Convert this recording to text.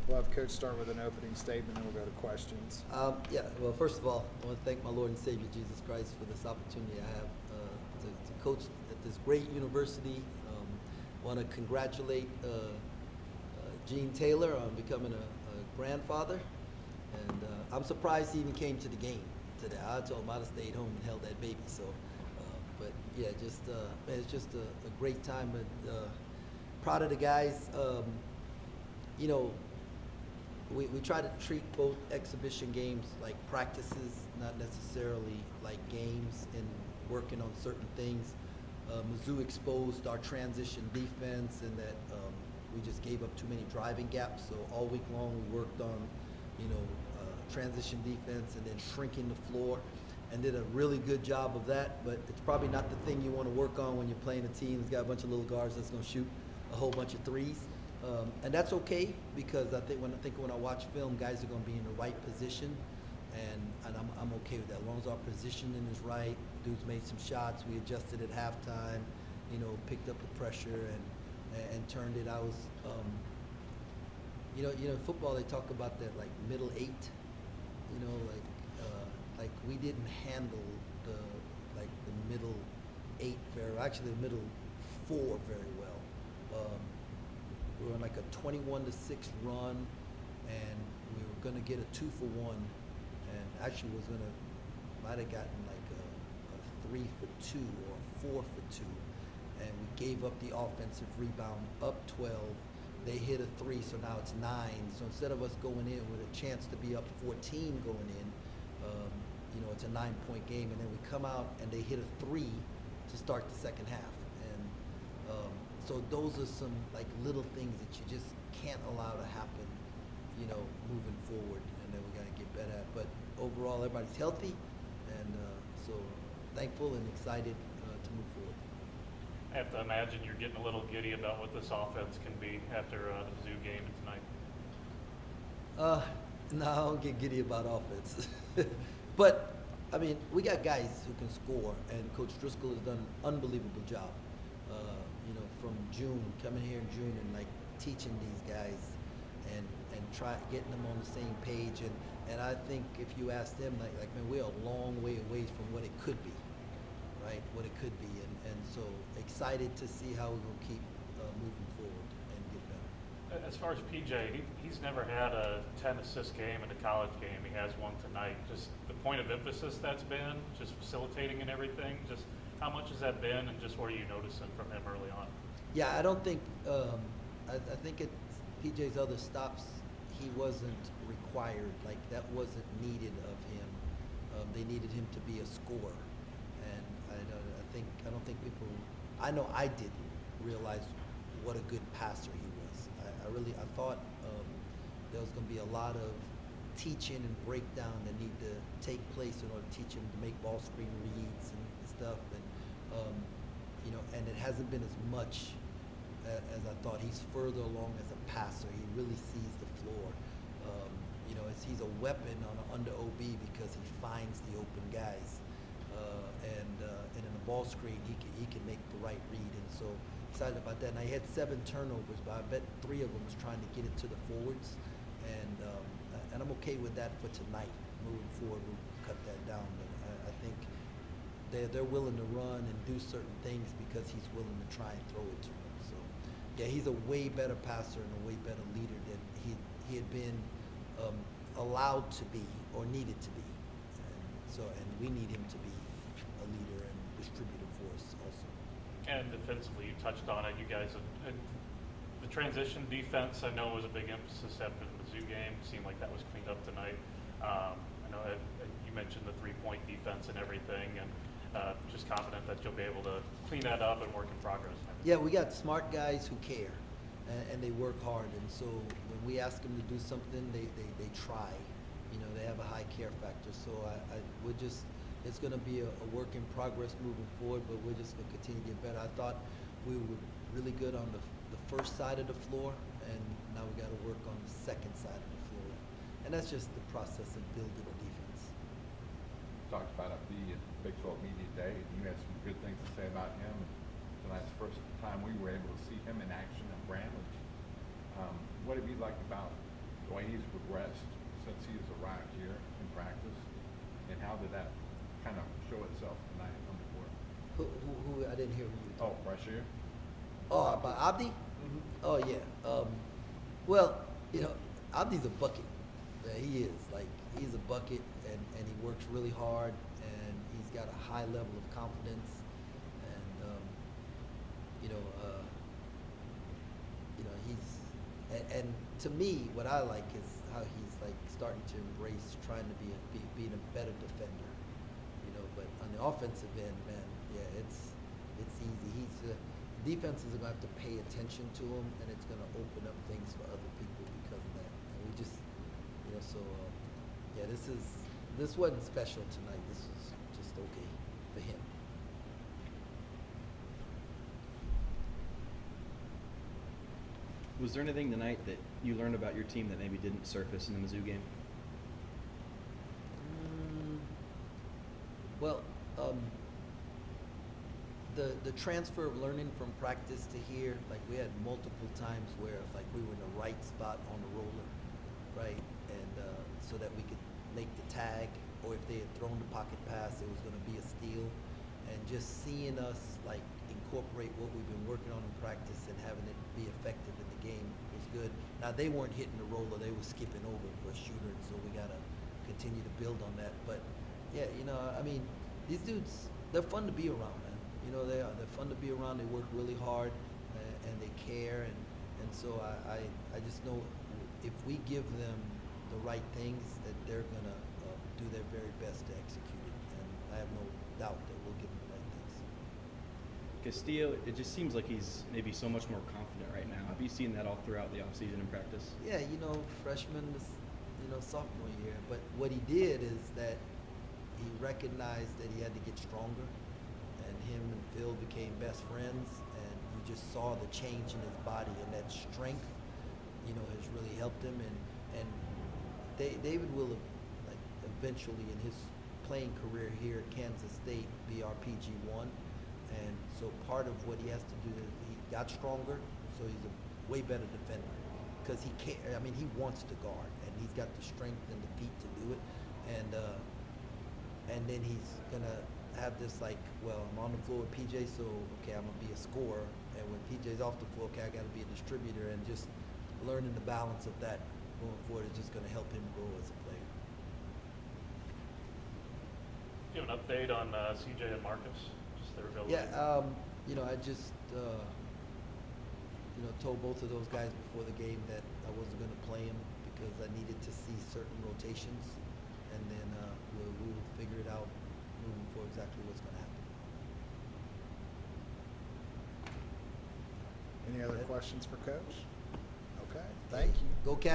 We'll have Coach start with an opening statement, and we'll go to questions. Well, first of all, I want to thank my Lord and Savior Jesus Christ for this opportunity I have to coach at this great university. Want to congratulate Gene Taylor on becoming a grandfather, and I'm surprised he even came to the game today. I told him I'd have stayed home and held that baby. So, but yeah, it's just a great time. But proud of the guys. We try to treat both exhibition games like practices, not necessarily like games, and working on certain things. Mizzou exposed our transition defense, and that we just gave up too many driving gaps. So all week long we worked on, transition defense and then shrinking the floor, and did a really good job of that. But it's probably not the thing you want to work on when you're playing a team that's got a bunch of little guards that's going to shoot a whole bunch of threes. And that's okay, because I think when I watch film, guys are going to be in the right position, and I'm okay with that. As long as our positioning is right, dudes made some shots, we adjusted at halftime, picked up the pressure and turned it. I was, in football they talk about that like middle eight, like we didn't handle the middle eight actually the middle four very well. We were on like a 21-6 run, and we were going to get a 2-for-1, and actually might have gotten like a 3-for-2 or a 4-for-2, and we gave up the offensive rebound, up 12. They hit a 3, so now it's 9. So instead of us going in with a chance to be up 14 going in, it's a 9-point game, and then we come out and they hit a 3 to start the second half. So those are some like little things that you just can't allow to happen, moving forward, and then we got to get better at. But overall, everybody's healthy, and so thankful and excited to move forward. I have to imagine you're getting a little giddy about what this offense can be after the Mizzou game tonight. No, I don't get giddy about offense. But, I mean, we got guys who can score, and Coach Driscoll has done an unbelievable job. From June, coming here in June and like teaching these guys and try getting them on the same page. And I think if you ask them, like man, we're a long way away from what it could be, right? What it could be. And so excited to see how we're going to keep moving forward and get better. As far as PJ, he's never had a 10-assist game in a college game. He has one tonight. Just the point of emphasis that's been, just facilitating and everything, just how much has that been, and just what are you noticing from him early on? Yeah, I don't think, I think it's PJ's other stops, he wasn't required, like that wasn't needed of him. They needed him to be a scorer, and I don't think people, I know I didn't realize what a good passer he was. I thought there was going to be a lot of teaching and breakdown that need to take place in order to teach him to make ball screen reads and stuff, and it hasn't been as much as I thought. He's further along as a passer. He really sees the floor. He's a weapon on an under OB because he finds the open guys, and in a ball screen he can make the right read. And so excited about that. And I had 7 turnovers, but I bet 3 of them was trying to get it to the forwards, and I'm okay with that for tonight. Moving forward, we'll cut that down. But I think they're willing to run and do certain things because he's willing to try and throw it to them. So, yeah, he's a way better passer and a way better leader than he had been allowed to be or needed to be. And we need him to be a leader and distributor for us also. And defensively, you touched on it. You guys, the transition defense, I know was a big emphasis after the Mizzou game. It seemed like that was cleaned up tonight. I know you mentioned the 3-point defense and everything, and just confident that you'll be able to clean that up and work in progress. Yeah, we got smart guys who care, and they work hard. And so when we ask them to do something, they try. They have a high care factor. So it's going to be a work in progress moving forward, but we're just going to continue to get better. I thought we were really good on the first side of the floor, and now we got to work on the second side of the floor. And that's just the process of building a defense. Talked about it the Big 12 Media Day, and you had some good things to say about him. Tonight's the first time we were able to see him in action at Bramlage. What have you liked about the way he's progressed since he's arrived here in practice, and how did that kind of show itself tonight on the court? Who I didn't hear who you were Oh, right here. Oh, about Abdi? Oh yeah. Well, Abdi's a bucket. Yeah, he is. Like, he's a bucket, and he works really hard, and he's got a high level of confidence, and he's and to me, what I like is how he's like starting to embrace trying to being a better defender. But on the offensive end, man, yeah, it's easy. Defenses are going to have to pay attention to him, and it's going to open up things for other people because of that. And we just, this wasn't special tonight. This was just okay for him. Was there anything tonight that you learned about your team that maybe didn't surface in the Mizzou game? Well, the transfer of learning from practice to here, like we had multiple times where like we were in the right spot on the roller, right, and so that we could make the tag, or if they had thrown the pocket pass, it was going to be a steal, and just seeing us like incorporate what we've been working on in practice and having it be effective in the game was good. Now they weren't hitting the roller; they were skipping over for a shooter, and so we got to continue to build on that. But yeah, I mean, these dudes, they're fun to be around, man. They are. They're fun to be around. They work really hard, and they care. And so I just know if we give them the right things, that they're gonna do their very best to execute it. And I have no doubt that we'll give them the right things. Castillo, it just seems like he's maybe so much more confident right now. Have you seen that all throughout the offseason in practice? Yeah, freshman, sophomore year. But what he did is that he recognized that he had to get stronger, and him and Phil became best friends, and you just saw the change in his body, and that strength, has really helped him. And David will, like, eventually in his playing career here at Kansas State be our PG1, and so part of what he has to do is he got stronger, so he's a way better defender because he can't. I mean, he wants to guard, and he's got the strength and the feet to do it, and then he's gonna have this like, well, I'm on the floor with PJ, so okay, I'm gonna be a scorer, and when PJ's off the floor, okay, I gotta be a distributor, and just learning the balance of that going forward is just gonna help him grow as a player. Do you have an update on CJ and Marcus? Just their ability? Yeah, I just told both of those guys before the game that I wasn't gonna play him because I needed to see certain rotations, and then we will figure it out moving forward exactly what's going to happen. Any other questions for Coach? Okay, thank you. Go Cats.